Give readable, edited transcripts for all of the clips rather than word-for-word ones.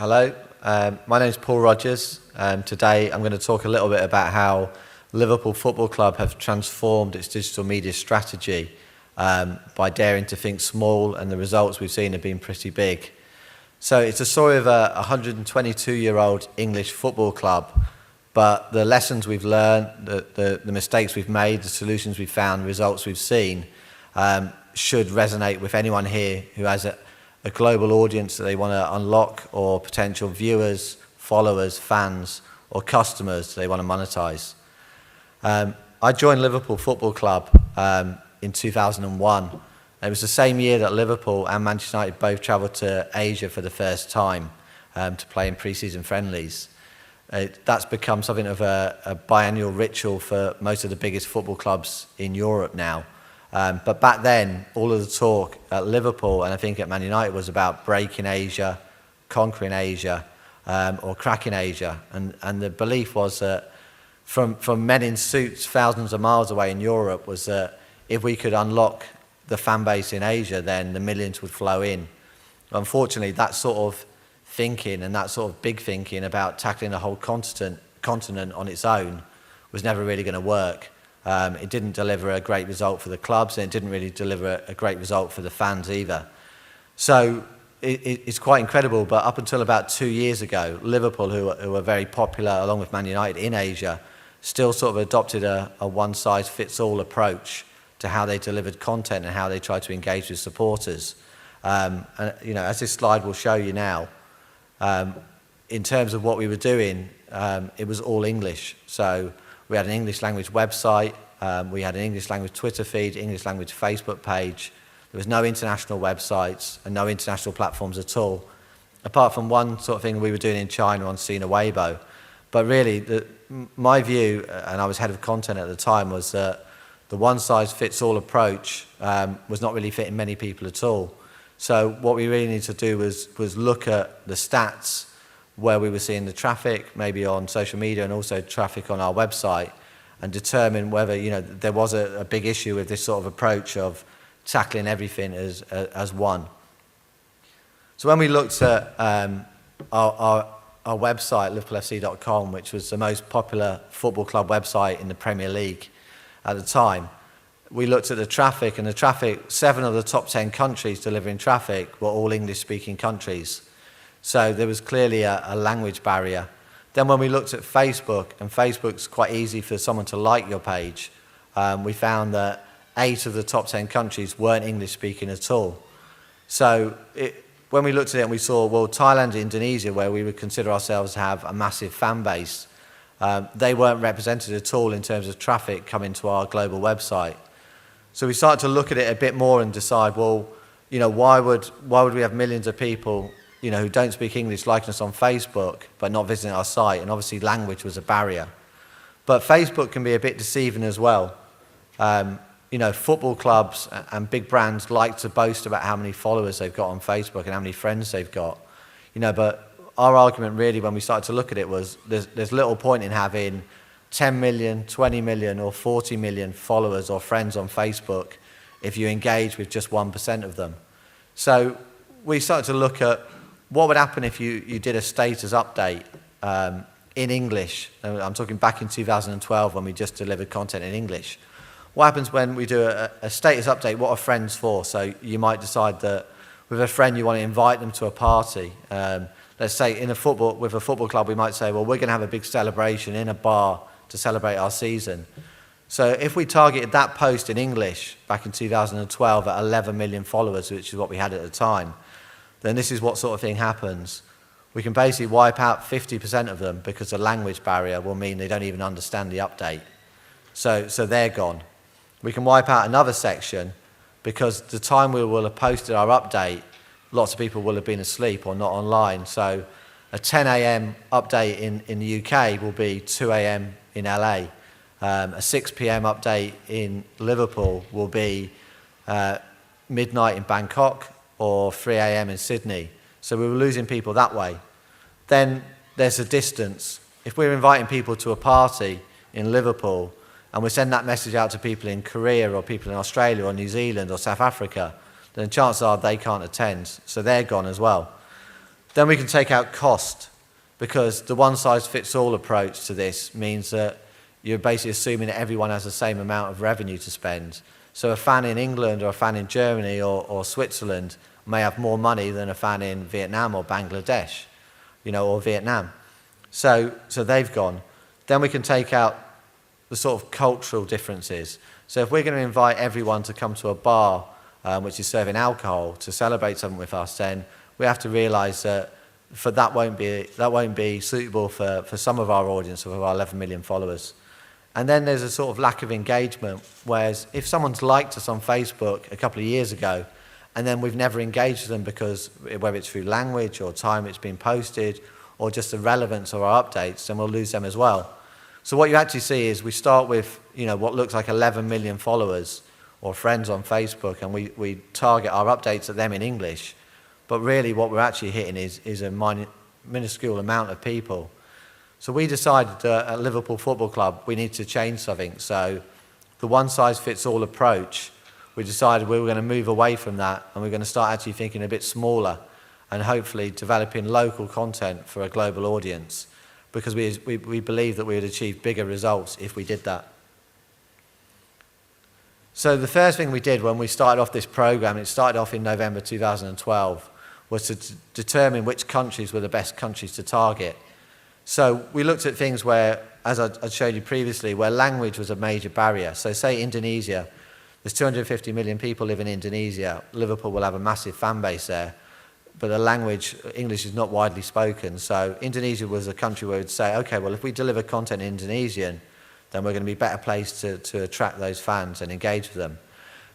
Hello, my name is Paul Rogers. Today I'm going to talk a little bit about how Liverpool Football Club have transformed its digital media strategy by daring to think small, and the results we've seen have been pretty big. So it's a story of a 122-year-old English football club, but the lessons we've learned, the mistakes we've made, the solutions we've found, the results we've seen should resonate with anyone here who has a global audience that they want to unlock, or potential viewers, followers, fans, or customers they want to monetize. I joined Liverpool Football Club in 2001. It was the same year that Liverpool and Manchester United both travelled to Asia for the first time to play in pre-season friendlies. That's become something of a biannual ritual for most of the biggest football clubs in Europe now. But back then, all of the talk at Liverpool, and I think at Man United, was about breaking Asia, conquering Asia, or cracking Asia. And the belief was that from men in suits thousands of miles away in Europe, was that if we could unlock the fan base in Asia, then the millions would flow in. Unfortunately, that sort of thinking and that sort of big thinking about tackling a whole continent on its own was never really going to work. It didn't deliver a great result for the clubs, and it didn't really deliver a great result for the fans either. So it's quite incredible, but up until about 2 years ago, Liverpool, who were very popular along with Man United in Asia, still sort of adopted a one-size-fits-all approach to how they delivered content and how they tried to engage with supporters. And as this slide will show you now, in terms of what we were doing, it was all English. So we had an English language website, we had an English language Twitter feed, English language Facebook page. There was no international websites and no international platforms at all, apart from one sort of thing we were doing in China on Sina Weibo. But really, my view, and I was head of content at the time, was that the one-size-fits-all approach was not really fitting many people at all. So what we really needed to do was look at the stats, where we were seeing the traffic, maybe on social media, and also traffic on our website, and determine whether there was a big issue with this sort of approach of tackling everything as one. So when we looked at our website, liverpoolfc.com, which was the most popular football club website in the Premier League at the time, we looked at the traffic, and the traffic, 7 of the top 10 countries delivering traffic were all English-speaking countries. So there was clearly a language barrier. Then when we looked at Facebook, and Facebook's quite easy for someone to like your page, we found that 8 of the top 10 countries weren't English-speaking at all. So when we looked at it and we saw, well, Thailand and Indonesia, where we would consider ourselves to have a massive fan base, they weren't represented at all in terms of traffic coming to our global website. So we started to look at it a bit more and decide, well, why would we have millions of people who don't speak English liking us on Facebook but not visiting our site? And obviously language was a barrier. But Facebook can be a bit deceiving as well. Football clubs and big brands like to boast about how many followers they've got on Facebook and how many friends they've got. But our argument really, when we started to look at it, was there's little point in having 10 million, 20 million or 40 million followers or friends on Facebook if you engage with just 1% of them. So we started to look at what would happen if you did a status update in English. I'm talking back in 2012 when we just delivered content in English. What happens when we do a status update? What are friends for? So you might decide that with a friend you want to invite them to a party. Let's say with a football club, we might say, well, we're going to have a big celebration in a bar to celebrate our season. So if we targeted that post in English back in 2012 at 11 million followers, which is what we had at the time, then this is what sort of thing happens. We can basically wipe out 50% of them because the language barrier will mean they don't even understand the update. So they're gone. We can wipe out another section because the time we will have posted our update, lots of people will have been asleep or not online. So a 10 a.m. update in the UK will be 2 a.m. in LA. A 6 p.m. update in Liverpool will be midnight in Bangkok or 3 a.m. in Sydney. So we were losing people that way. Then there's a distance. If we're inviting people to a party in Liverpool and we send that message out to people in Korea or people in Australia or New Zealand or South Africa, then chances are they can't attend. So they're gone as well. Then we can take out cost, because the one-size-fits-all approach to this means that you're basically assuming that everyone has the same amount of revenue to spend. So a fan in England or a fan in Germany or Switzerland may have more money than a fan in Vietnam or Bangladesh, or Vietnam. So they've gone. Then we can take out the sort of cultural differences. So if we're going to invite everyone to come to a bar which is serving alcohol to celebrate something with us, then we have to realise that that won't be suitable for some of our audience, of our 11 million followers. And then there's a sort of lack of engagement, whereas if someone's liked us on Facebook a couple of years ago, and then we've never engaged them because whether it's through language or time it's been posted or just the relevance of our updates, then we'll lose them as well. So what you actually see is we start with what looks like 11 million followers or friends on Facebook, and we target our updates at them in English. But really what we're actually hitting is a minuscule amount of people. So we decided that at Liverpool Football Club we need to change something. So the one-size-fits-all approach, we decided we were going to move away from that, and we're going to start actually thinking a bit smaller and hopefully developing local content for a global audience, because we believe that we would achieve bigger results if we did that. So the first thing we did when we started off this program, it started off in November 2012, was to determine which countries were the best countries to target. So we looked at things where, as I showed you previously, where language was a major barrier. So say Indonesia, there's 250 million people live in Indonesia. Liverpool will have a massive fan base there, but the language, English, is not widely spoken. So Indonesia was a country where we'd say, okay, well, if we deliver content in Indonesian, then we're going to be better placed to attract those fans and engage with them.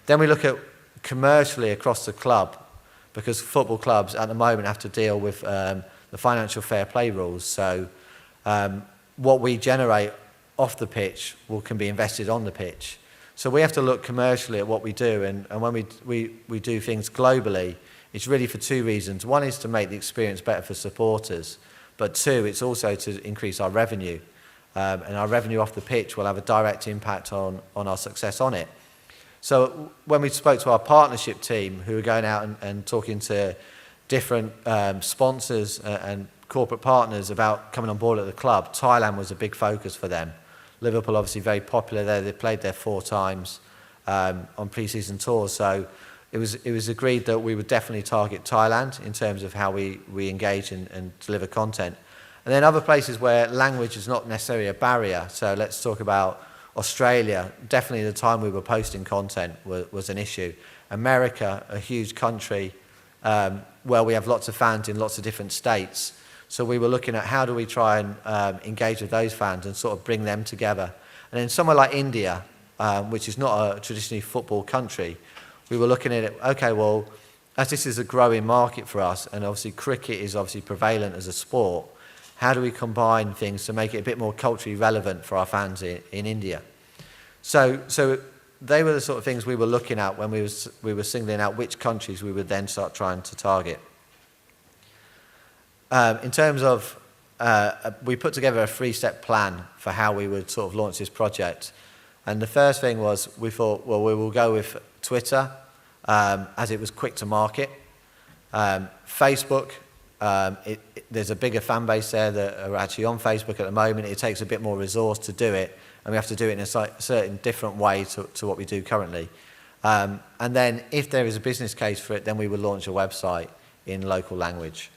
Then we look at commercially across the club, because football clubs at the moment have to deal with the financial fair play rules. So what we generate off the pitch can be invested on the pitch. So we have to look commercially at what we do, and when we do things globally, it's really for two reasons. One is to make the experience better for supporters, but two, it's also to increase our revenue. And our revenue off the pitch will have a direct impact on our success on it. So when we spoke to our partnership team, who were going out and talking to different sponsors and corporate partners about coming on board at the club, Thailand was a big focus for them. Liverpool obviously very popular there. They played there 4 times on pre-season tours. So it was agreed that we would definitely target Thailand in terms of how we engage and deliver content. And then other places where language is not necessarily a barrier. So let's talk about Australia. Definitely the time we were posting content was an issue. America, a huge country where we have lots of fans in lots of different states. So we were looking at how do we try and engage with those fans and sort of bring them together. And then somewhere like India, which is not a traditionally football country, we were looking at it, okay, well, as this is a growing market for us, and obviously cricket is obviously prevalent as a sport, how do we combine things to make it a bit more culturally relevant for our fans in India? So they were the sort of things we were looking at when we were singling out which countries we would then start trying to target. In terms of, we put together a 3-step plan for how we would sort of launch this project. And the first thing was we thought, well, we will go with Twitter, as it was quick to market. Facebook, there's a bigger fan base there that are actually on Facebook at the moment. It takes a bit more resource to do it, and we have to do it in a certain different way to what we do currently. And then if there is a business case for it, then we will launch a website in local language.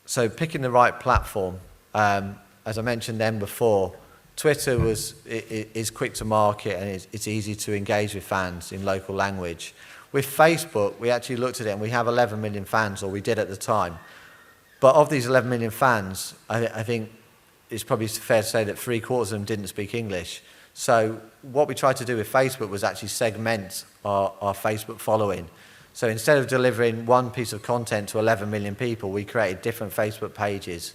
So picking the right platform, as I mentioned then before, Twitter is quick to market and it's easy to engage with fans in local language. With Facebook, we actually looked at it and we have 11 million fans, or we did at the time. But of these 11 million fans, I think it's probably fair to say that 3/4 of them didn't speak English. So what we tried to do with Facebook was actually segment our Facebook following. So instead of delivering one piece of content to 11 million people, we created different Facebook pages.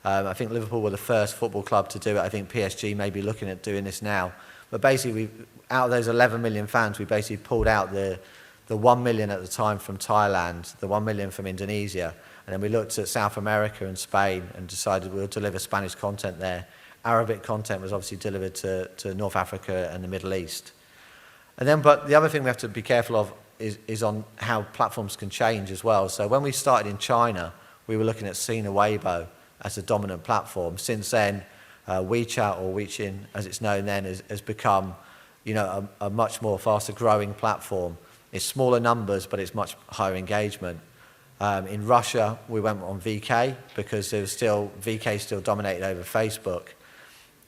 I think Liverpool were the first football club to do it. I think PSG may be looking at doing this now. But basically, out of those 11 million fans, we basically pulled out the 1 million at the time from Thailand, the 1 million from Indonesia, and then we looked at South America and Spain and decided we'll deliver Spanish content there. Arabic content was obviously delivered to North Africa and the Middle East. And then, but the other thing we have to be careful of is on how platforms can change as well. So when we started in China, we were looking at Sina Weibo as a dominant platform. Since then, WeChat, or WeChat as it's known then, has become, a much more faster growing platform. It's smaller numbers, but it's much higher engagement. In Russia, we went on VK because VK still dominated over Facebook.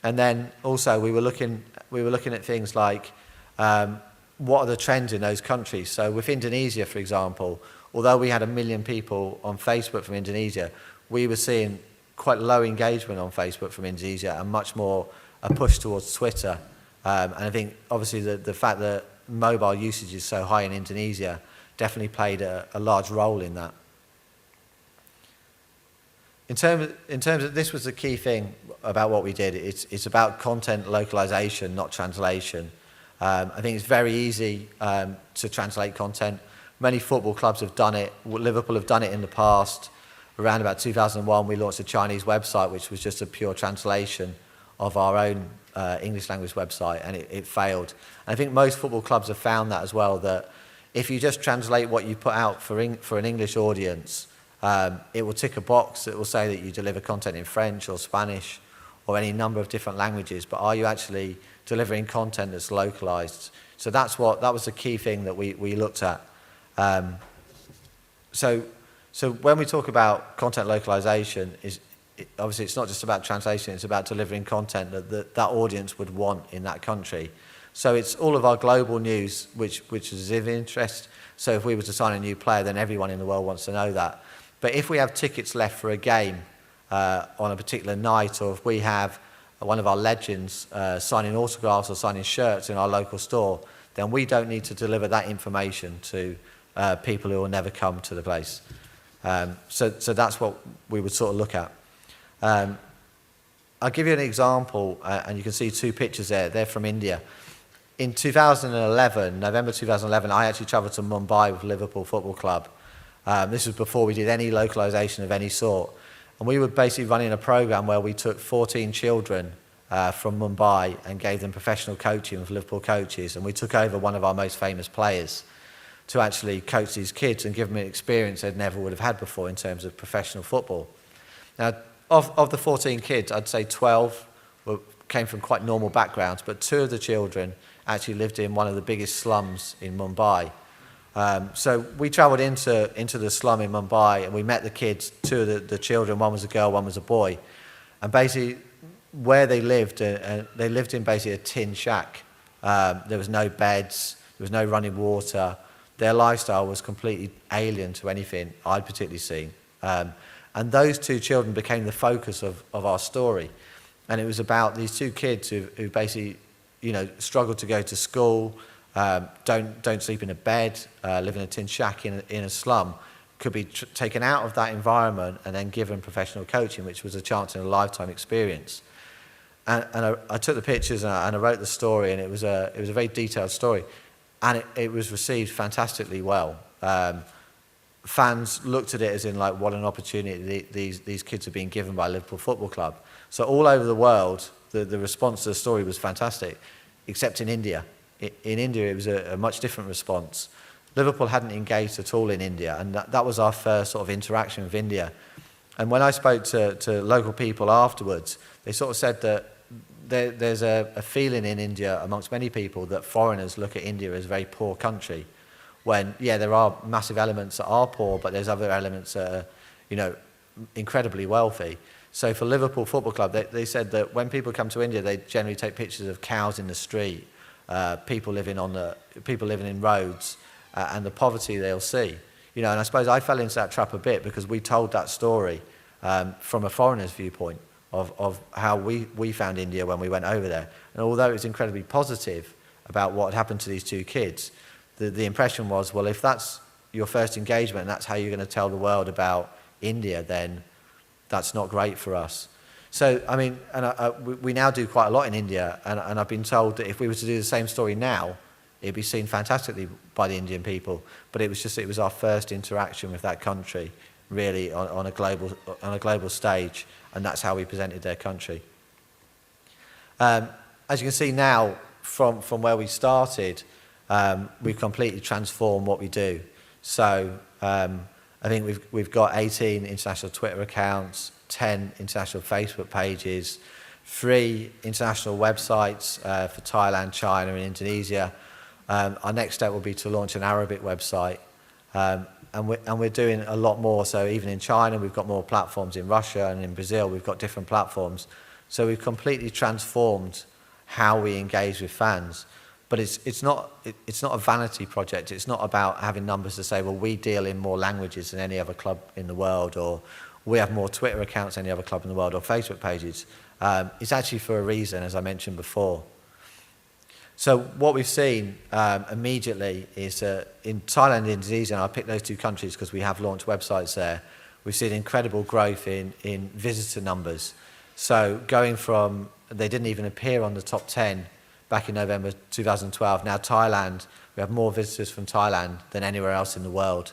And then also we were looking at things like what are the trends in those countries. So with Indonesia, for example, although we had 1 million people on Facebook from Indonesia, we were seeing quite low engagement on Facebook from Indonesia and much more a push towards Twitter. And I think obviously the fact that mobile usage is so high in Indonesia definitely played a large role in that. In terms of this was the key thing about what we did. It's about content localization, not translation. I think it's very easy to translate content. Many football clubs have done it. Liverpool have done it in the past. Around about 2001, we launched a Chinese website, which was just a pure translation of our own English language website, and it failed. And I think most football clubs have found that as well, that if you just translate what you put out for an English audience, it will tick a box. It will say that you deliver content in French or Spanish or any number of different languages, but are you actually delivering content that's localized? So that was the key thing that we looked at. So when we talk about content localization, obviously it's not just about translation, it's about delivering content that audience would want in that country. So it's all of our global news which is of interest. So if we were to sign a new player, then everyone in the world wants to know that. But if we have tickets left for a game on a particular night, or if we have one of our legends signing autographs or signing shirts in our local store, then we don't need to deliver that information to people who will never come to the place. So that's what we would sort of look at. I'll give you an example, and you can see 2 pictures there. They're from India. In 2011, November 2011, I actually travelled to Mumbai with Liverpool Football Club. This was before we did any localisation of any sort. And we were basically running a programme where we took 14 children from Mumbai and gave them professional coaching with Liverpool coaches. And we took over one of our most famous players to actually coach these kids and give them an experience they never would have had before in terms of professional football. Now, of the 14 kids, I'd say 12 came from quite normal backgrounds, but 2 of the children actually lived in one of the biggest slums in Mumbai. So we travelled into the slum in Mumbai, and we met the kids, 2 of the children, one was a girl, one was a boy. And basically, where they lived in basically a tin shack. There was no beds, there was no running water. Their lifestyle was completely alien to anything I'd particularly seen. And those 2 children became the focus of our story. And it was about these 2 kids who basically, struggled to go to school, don't sleep in a bed, live in a tin shack in a slum, could be taken out of that environment and then given professional coaching, which was a chance in a lifetime experience. And I took the pictures and I wrote the story, and it was a very detailed story, and it was received fantastically well. Fans looked at it as in like, what an opportunity these kids are being given by Liverpool Football Club. So all over the world, the response to the story was fantastic, except in India. In India, it was a much different response. Liverpool hadn't engaged at all in India, and that was our first sort of interaction with India. And when I spoke to local people afterwards, they sort of said that there's a feeling in India amongst many people that foreigners look at India as a very poor country, when, yeah, there are massive elements that are poor, but there's other elements that are, incredibly wealthy. So for Liverpool Football Club, they said that when people come to India, they generally take pictures of cows in the street, people living in roads, and the poverty they'll see. And I suppose I fell into that trap a bit because we told that story from a foreigner's viewpoint of how we found India when we went over there. And although it was incredibly positive about what had happened to these 2 kids, the impression was, well, if that's your first engagement and that's how you're going to tell the world about India, then that's not great for us. So, I mean, we now do quite a lot in India, and I've been told that if we were to do the same story now, it'd be seen fantastically by the Indian people. But it was our first interaction with that country, really, on a global stage, and that's how we presented their country. As you can see now, from where we started, we've completely transformed what we do. So I think we've got 18 international Twitter accounts, 10 international Facebook pages, 3 international websites for Thailand, China and Indonesia. Our next step will be to launch an Arabic website. And we're doing a lot more. So even in China, we've got more platforms. In Russia and in Brazil, we've got different platforms. So we've completely transformed how we engage with fans. But it's not a vanity project. It's not about having numbers to say, well, we deal in more languages than any other club in the world, or we have more Twitter accounts than any other club in the world, or Facebook pages. It's actually for a reason, as I mentioned before. So what we've seen immediately is in Thailand and Indonesia, and I'll pick those 2 countries because we have launched websites there, we've seen incredible growth in visitor numbers. So going from, they didn't even appear on the top 10 back in November 2012. Now Thailand, we have more visitors from Thailand than anywhere else in the world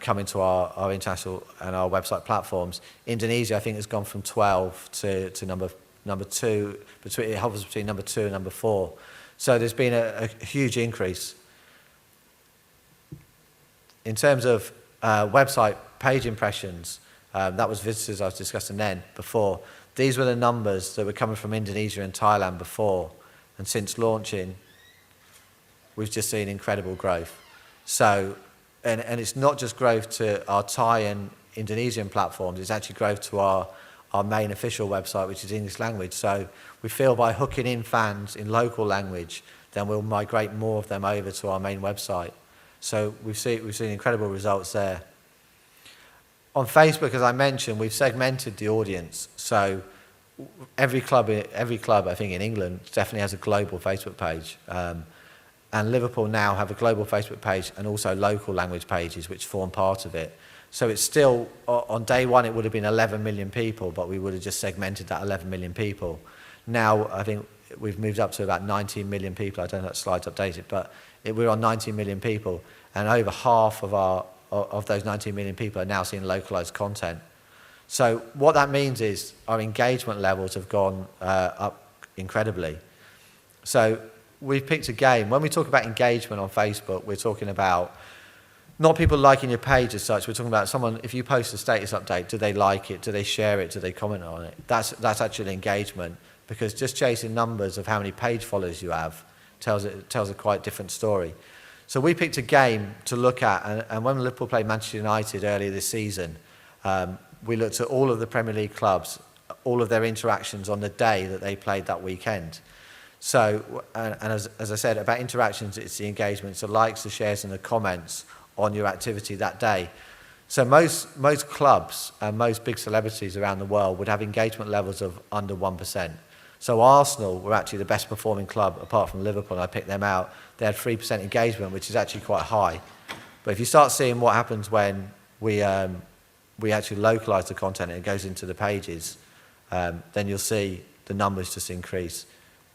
coming to our international and our website platforms. Indonesia, I think, has gone from 12 to number 2, it hovers between number 2 and number 4. So there's been a huge increase. In terms of website page impressions, that was visitors I was discussing then before. These were the numbers that were coming from Indonesia and Thailand before. And since launching, we've just seen incredible growth. So, and it's not just growth to our Thai and Indonesian platforms, it's actually growth to our main official website, which is English language. So we feel by hooking in fans in local language, then we'll migrate more of them over to our main website. So we've seen incredible results there. On Facebook, as I mentioned, we've segmented the audience. So every club, I think, in England definitely has a global Facebook page. And Liverpool now have a global Facebook page and also local language pages, which form part of it. So it's still, on day one, it would have been 11 million people, but we would have just segmented that 11 million people. Now, I think we've moved up to about 19 million people. I don't know if that slide's updated, but we're on 19 million people, and over half of those 19 million people are now seeing localized content. So what that means is our engagement levels have gone up incredibly. So we've picked a game. When we talk about engagement on Facebook, we're talking about not people liking your page as such. We're talking about someone, if you post a status update, do they like it? Do they share it? Do they comment on it? That's actually engagement, because just chasing numbers of how many page followers you have tells a quite different story. So we picked a game to look at, and when Liverpool played Manchester United earlier this season, we looked at all of the Premier League clubs, all of their interactions on the day that they played that weekend. So, and as I said, about interactions, it's the engagement, so likes, the shares and the comments on your activity that day. So most clubs and most big celebrities around the world would have engagement levels of under 1%. So Arsenal were actually the best performing club apart from Liverpool, and I picked them out. They had 3% engagement, which is actually quite high. But if you start seeing what happens when we actually localise the content and it goes into the pages, then you'll see the numbers just increase.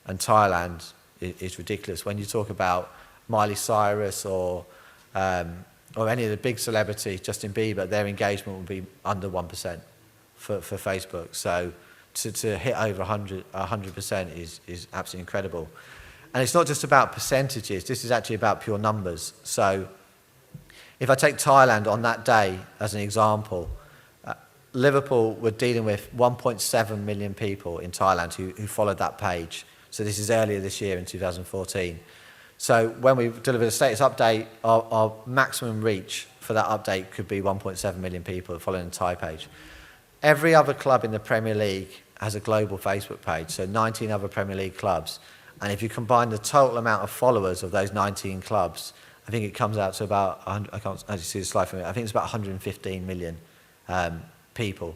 And Thailand is ridiculous. When you talk about Miley Cyrus or any of the big celebrities, Justin Bieber, their engagement will be under 1% for Facebook. So to hit over 100% is absolutely incredible. And it's not just about percentages, this is actually about pure numbers. So if I take Thailand on that day as an example, Liverpool were dealing with 1.7 million people in Thailand who followed that page. So this is earlier this year in 2014. So when we delivered a status update, our maximum reach for that update could be 1.7 million people following the Thai page. Every other club in the Premier League has a global Facebook page, so 19 other Premier League clubs. And if you combine the total amount of followers of those 19 clubs, I think it comes out to about, I can't actually see the slide from it, I think it's about 115 million people.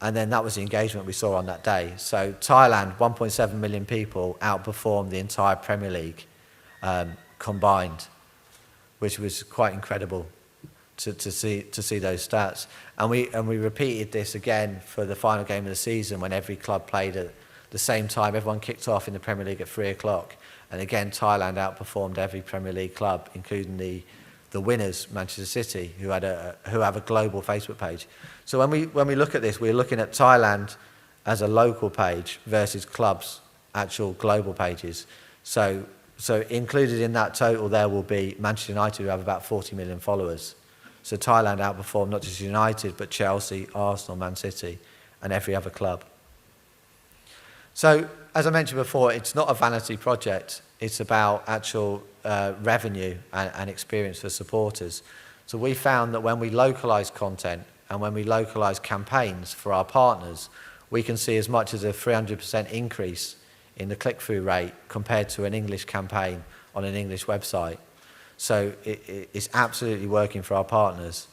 And then that was the engagement we saw on that day. So Thailand, 1.7 million people outperformed the entire Premier League combined, which was quite incredible to see those stats. And we repeated this again for the final game of the season when every club played at the same time. Everyone kicked off in the Premier League at 3 o'clock. And again, Thailand outperformed every Premier League club, including the winners, Manchester City, who have a global Facebook page. So when we look at this, we're looking at Thailand as a local page versus clubs' actual global pages. So So included in that total there will be Manchester United, who have about 40 million followers. So Thailand outperformed not just United, but Chelsea, Arsenal, Man City, and every other club. So, as I mentioned before, it's not a vanity project. It's about actual revenue and experience for supporters. So we found that when we localise content and when we localise campaigns for our partners, we can see as much as a 300% increase in the click-through rate compared to an English campaign on an English website. So it's absolutely working for our partners.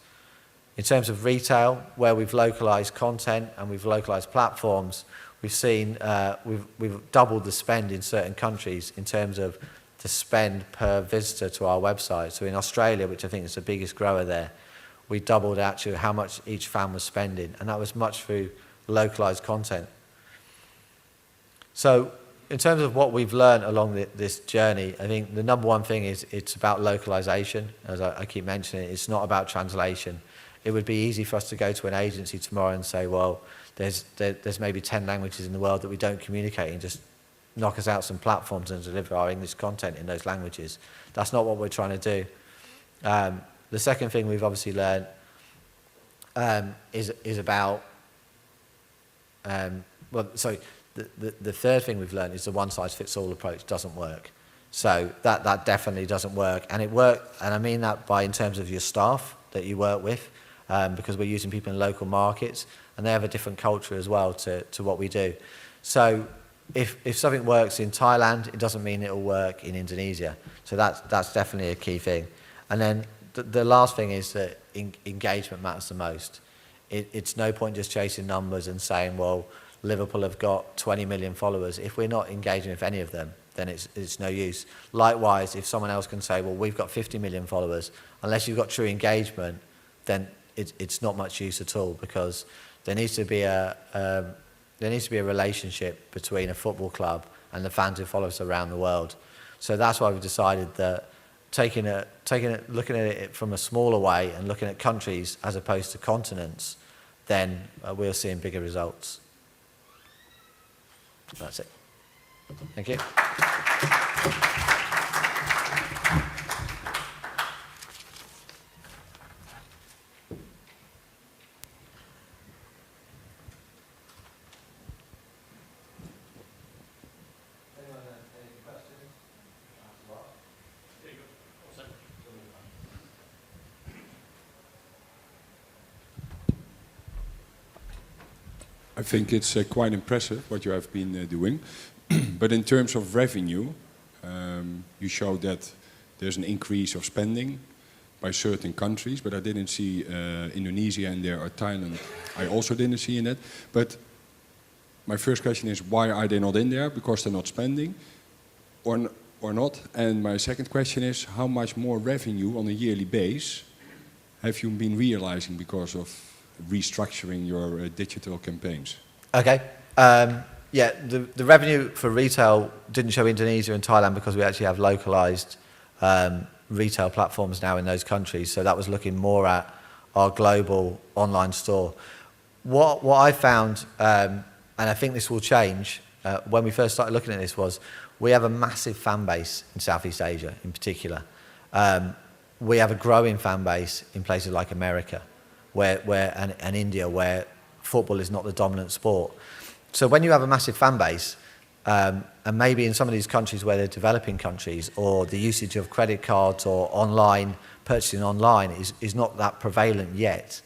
In terms of retail, where we've localised content and we've localised platforms, we've seen we've doubled the spend in certain countries in terms of the spend per visitor to our website. So in Australia, which I think is the biggest grower there, we doubled actually how much each fan was spending, and that was much through localised content. So in terms of what we've learned along this journey, I think the number one thing is it's about localization. As I keep mentioning, it's not about translation. It would be easy for us to go to an agency tomorrow and say, well, there's maybe 10 languages in the world that we don't communicate, and just knock us out some platforms and deliver our English content in those languages. That's not what we're trying to do. The second thing we've obviously learned is about, the third thing we've learned is the one-size-fits-all approach doesn't work. So that definitely doesn't work. And I mean that in terms of your staff that you work with, because we're using people in local markets, and they have a different culture as well to what we do. So if something works in Thailand, it doesn't mean it'll work in Indonesia. So that's definitely a key thing. And then the last thing is that engagement matters the most. It's no point just chasing numbers and saying, well, Liverpool have got 20 million followers. If we're not engaging with any of them, then it's no use. Likewise, if someone else can say, well, we've got 50 million followers, unless you've got true engagement, then it's not much use at all, because there needs to be a relationship between a football club and the fans who follow us around the world. So that's why we've decided that looking at it from a smaller way and looking at countries as opposed to continents, then we're seeing bigger results. That's it. Thank you. I think it's quite impressive what you have been doing. But in terms of revenue, you showed that there's an increase of spending by certain countries, but I didn't see Indonesia in there or Thailand. I also didn't see in that. But my first question is, why are they not in there? Because they're not spending or not? And my second question is, how much more revenue on a yearly base have you been realizing because of restructuring your digital campaigns? Okay. Yeah, the revenue for retail didn't show Indonesia and Thailand because we actually have localized retail platforms now in those countries. So that was looking more at our global online store. What I found, and I think this will change, when we first started looking at this, was we have a massive fan base in Southeast Asia in particular. We have a growing fan base in places like America and India, where football is not the dominant sport. So when you have a massive fan base, and maybe in some of these countries where they're developing countries, or the usage of credit cards or online purchasing online is not that prevalent yet,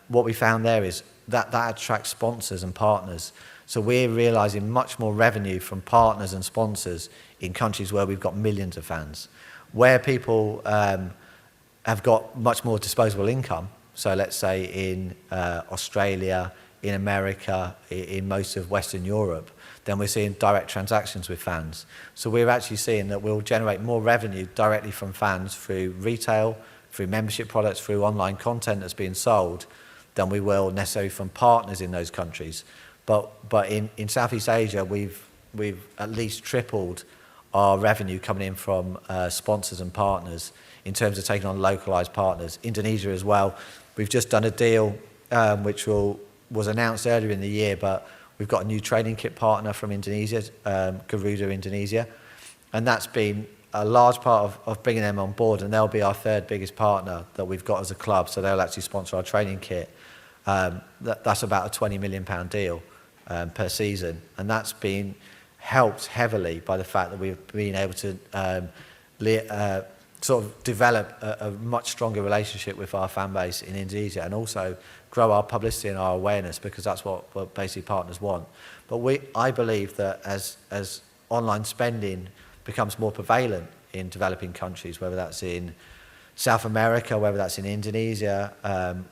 what we found there is that attracts sponsors and partners. So we're realising much more revenue from partners and sponsors in countries where we've got millions of fans, where people have got much more disposable income. So let's say in Australia, in America, in most of Western Europe, then we're seeing direct transactions with fans. So we're actually seeing that we'll generate more revenue directly from fans through retail, through membership products, through online content that's being sold, than we will necessarily from partners in those countries. But in Southeast Asia, we've at least tripled our revenue coming in from sponsors and partners in terms of taking on localized partners. Indonesia as well. We've just done a deal which was announced earlier in the year, but we've got a new training kit partner from Indonesia, Garuda Indonesia. And that's been a large part of bringing them on board, and they'll be our third biggest partner that we've got as a club, so they'll actually sponsor our training kit. That's about a £20 million deal per season, and that's been helped heavily by the fact that we've been able to sort of develop a much stronger relationship with our fan base in Indonesia, and also grow our publicity and our awareness, because that's what basically partners want. But I believe that as online spending becomes more prevalent in developing countries, whether that's in South America, whether that's in Indonesia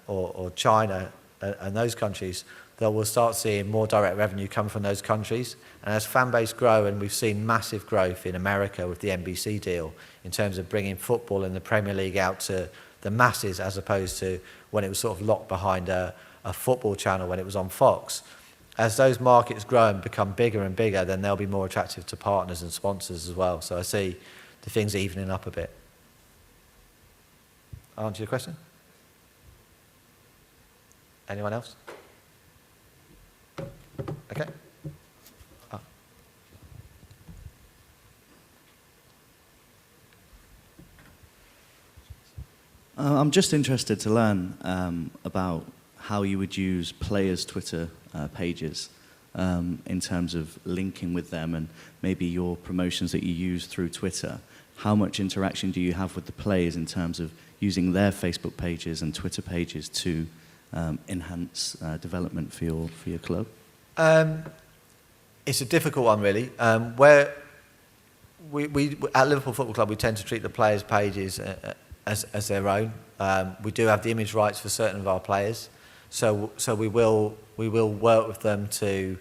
or China and those countries, that we'll start seeing more direct revenue come from those countries. And as fan base grow, and we've seen massive growth in America with the NBC deal in terms of bringing football and the Premier League out to the masses, as opposed to when it was sort of locked behind a football channel when it was on Fox. As those markets grow and become bigger and bigger, then they'll be more attractive to partners and sponsors as well. So I see the things evening up a bit. Answer your question? Anyone else? Okay. Oh. I'm just interested to learn about how you would use players' Twitter pages in terms of linking with them, and maybe your promotions that you use through Twitter. How much interaction do you have with the players in terms of using their Facebook pages and Twitter pages to enhance development for your club? It's a difficult one, really. Where we at Liverpool Football Club, we tend to treat the players' pages as their own. We do have the image rights for certain of our players, so we will work with them to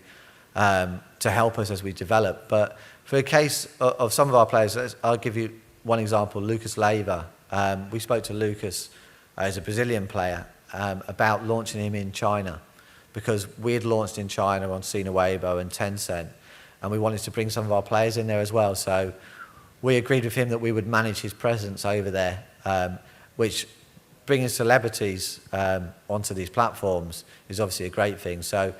help us as we develop. But for a case of some of our players, I'll give you one example. Lucas Leiva. We spoke to Lucas as a Brazilian player about launching him in China, because we had launched in China on Sina Weibo and Tencent, and we wanted to bring some of our players in there as well. So we agreed with him that we would manage his presence over there, which bringing celebrities onto these platforms is obviously a great thing. So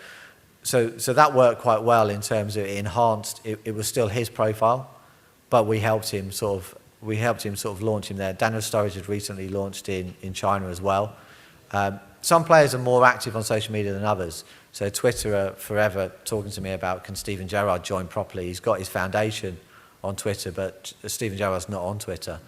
that worked quite well in terms of it enhanced. It was still his profile, but we helped him sort of launch him there. Daniel Sturridge had recently launched in China as well. Some players are more active on social media than others. So Twitter are forever talking to me about, can Steven Gerrard join properly? He's got his foundation on Twitter, but Steven Gerrard's not on Twitter.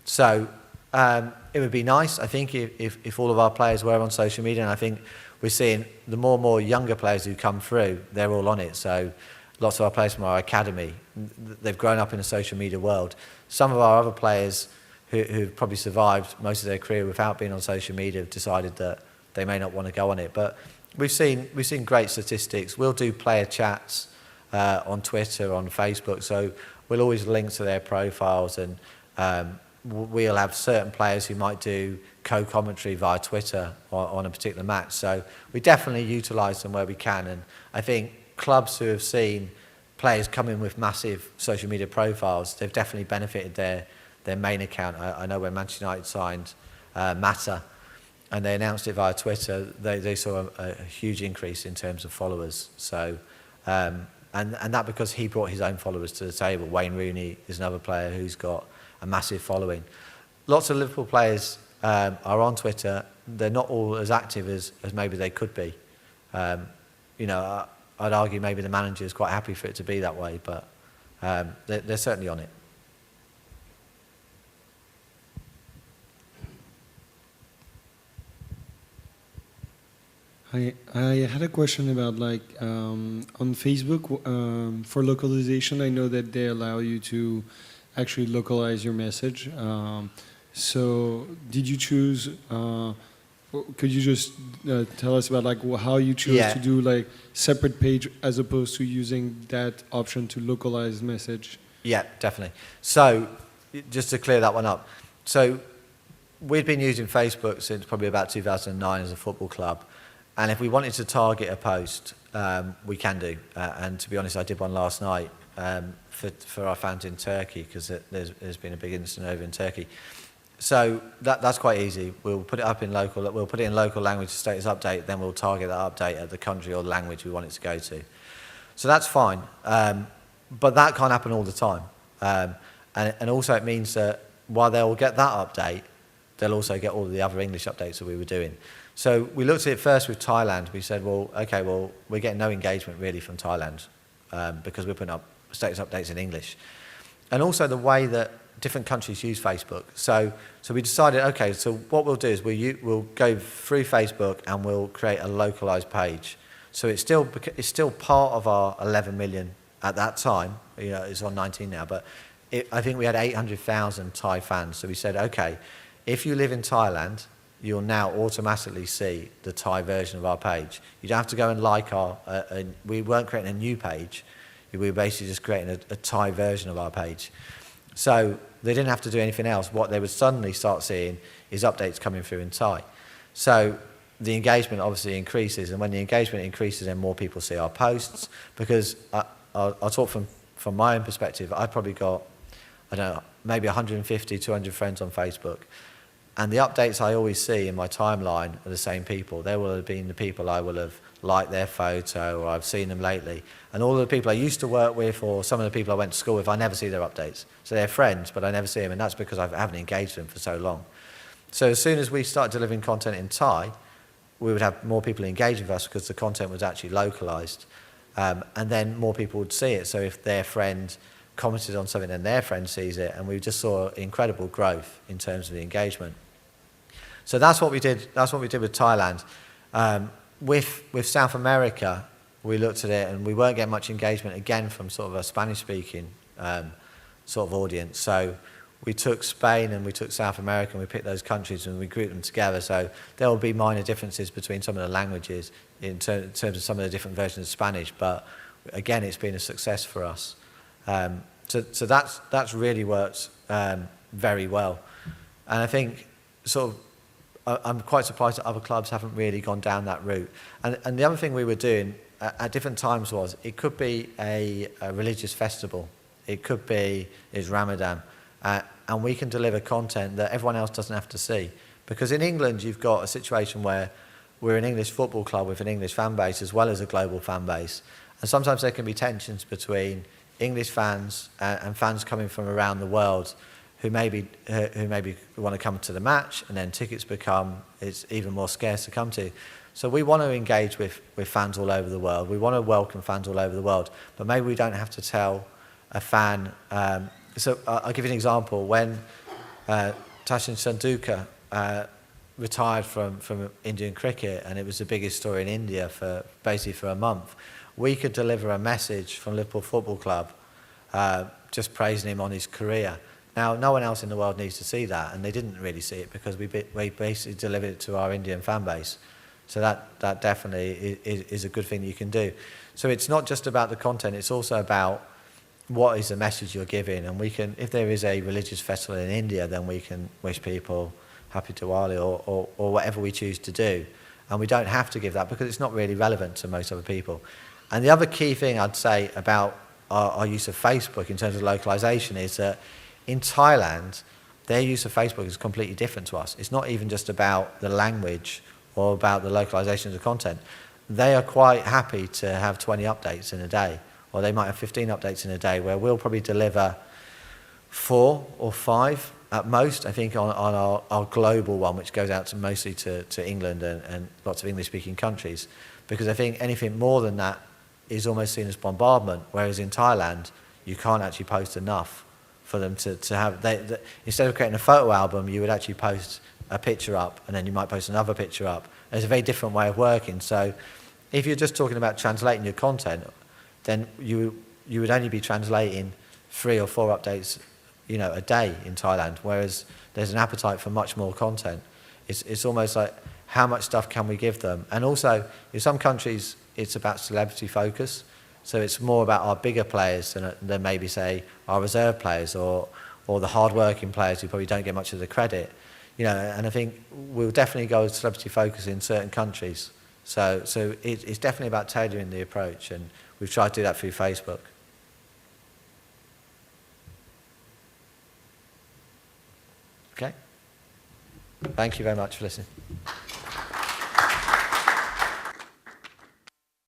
So it would be nice, I think, if all of our players were on social media. And I think we're seeing the more and more younger players who come through, they're all on it. So lots of our players from our academy, they've grown up in a social media world. Some of our other players who've probably survived most of their career without being on social media have decided that they may not want to go on it. But we've seen great statistics. We'll do player chats on Twitter, on Facebook, so we'll always link to their profiles, and we'll have certain players who might do co-commentary via Twitter on a particular match. So we definitely utilise them where we can, and I think clubs who have seen players come in with massive social media profiles, they've definitely benefited their main account. I know when Manchester United signed Mata, and they announced it via Twitter, they saw a huge increase in terms of followers. So, and that because he brought his own followers to the table. Wayne Rooney is another player who's got a massive following. Lots of Liverpool players are on Twitter. They're not all as active as maybe they could be. I'd argue maybe the manager is quite happy for it to be that way, but they're certainly on it. I had a question about on Facebook for localization. I know that they allow you to actually localize your message. So did you choose? Could you just tell us about how you chose to do separate page as opposed to using that option to localize message? Yeah, definitely. So just to clear that one up, so we've been using Facebook since probably about 2009 as a football club. And if we wanted to target a post, we can do. And to be honest, I did one last night for our fans in Turkey, because there's been a big incident over in Turkey. So that's quite easy. We'll put it up in local. We'll put it in local language status update. Then we'll target that update at the country or the language we want it to go to. So that's fine. But that can't happen all the time. And also it means that while they'll get that update, they'll also get all of the other English updates that we were doing. So we looked at it first with Thailand. We said, well, okay, well, we're getting no engagement really from Thailand because we're putting up status updates in English. And also the way that different countries use Facebook. So we decided, okay, so what we'll do is we'll go through Facebook and we'll create a localized page. So it's still part of our 11 million at that time. You know, it's on 19 now, but I think we had 800,000 Thai fans. So we said, okay, if you live in Thailand, you'll now automatically see the Thai version of our page. You don't have to go and like we weren't creating a new page. We were basically just creating a Thai version of our page. So they didn't have to do anything else. What they would suddenly start seeing is updates coming through in Thai. So the engagement obviously increases, and when the engagement increases, then more people see our posts. Because I'll talk from my own perspective. I've probably got, I don't know, maybe 150, 200 friends on Facebook. And the updates I always see in my timeline are the same people. They will have been the people I will have liked their photo, or I've seen them lately. And all of the people I used to work with, or some of the people I went to school with, I never see their updates. So they're friends, but I never see them, and that's because I haven't engaged them for so long. So as soon as we started delivering content in Thai, we would have more people engage with us because the content was actually localized. And then more people would see it. So if their friend commented on something, then their friend sees it, and we just saw incredible growth in terms of the engagement. So that's what we did. That's what we did with Thailand. With South America, we looked at it and we weren't getting much engagement again from sort of a Spanish-speaking sort of audience. So we took Spain and we took South America and we picked those countries and we grouped them together. So there will be minor differences between some of the languages in terms of some of the different versions of Spanish. But again, it's been a success for us. So that's really worked very well. And I think sort of I'm quite surprised that other clubs haven't really gone down that route. And the other thing we were doing at different times was it could be a religious festival. It could be it's Ramadan. And we can deliver content that everyone else doesn't have to see. Because in England, you've got a situation where we're an English football club with an English fan base as well as a global fan base. And sometimes there can be tensions between English fans and fans coming from around the world who maybe want to come to the match, and then tickets it's even more scarce to come to. So we want to engage with fans all over the world. We want to welcome fans all over the world, but maybe we don't have to tell a fan. So I'll give you an example. When Sachin Tendulkar retired from Indian cricket, and it was the biggest story in India basically for a month, we could deliver a message from Liverpool Football Club just praising him on his career. Now, no one else in the world needs to see that, and they didn't really see it because we basically delivered it to our Indian fan base. So that definitely is a good thing that you can do. So it's not just about the content, it's also about what is the message you're giving. And we can, if there is a religious festival in India, then we can wish people Happy Diwali or whatever we choose to do. And we don't have to give that because it's not really relevant to most other people. And the other key thing I'd say about our use of Facebook in terms of localization is that in Thailand, their use of Facebook is completely different to us. It's not even just about the language or about the localization of the content. They are quite happy to have 20 updates in a day, or they might have 15 updates in a day, where we'll probably deliver 4 or 5 at most, I think, on our global one, which goes out mostly to England and lots of English-speaking countries. Because I think anything more than that is almost seen as bombardment, whereas in Thailand, you can't actually post enough for them to have, instead of creating a photo album, you would actually post a picture up, and then you might post another picture up. There's a very different way of working. So if you're just talking about translating your content, then you would only be translating 3 or 4 updates, a day in Thailand, whereas there's an appetite for much more content. It's almost like, how much stuff can we give them? And also, in some countries, it's about celebrity focus. So it's more about our bigger players than maybe, say, our reserve players or the hard-working players who probably don't get much of the credit. And I think we'll definitely go with celebrity focus in certain countries. So it's definitely about tailoring the approach, and we've tried to do that through Facebook. Okay? Thank you very much for listening.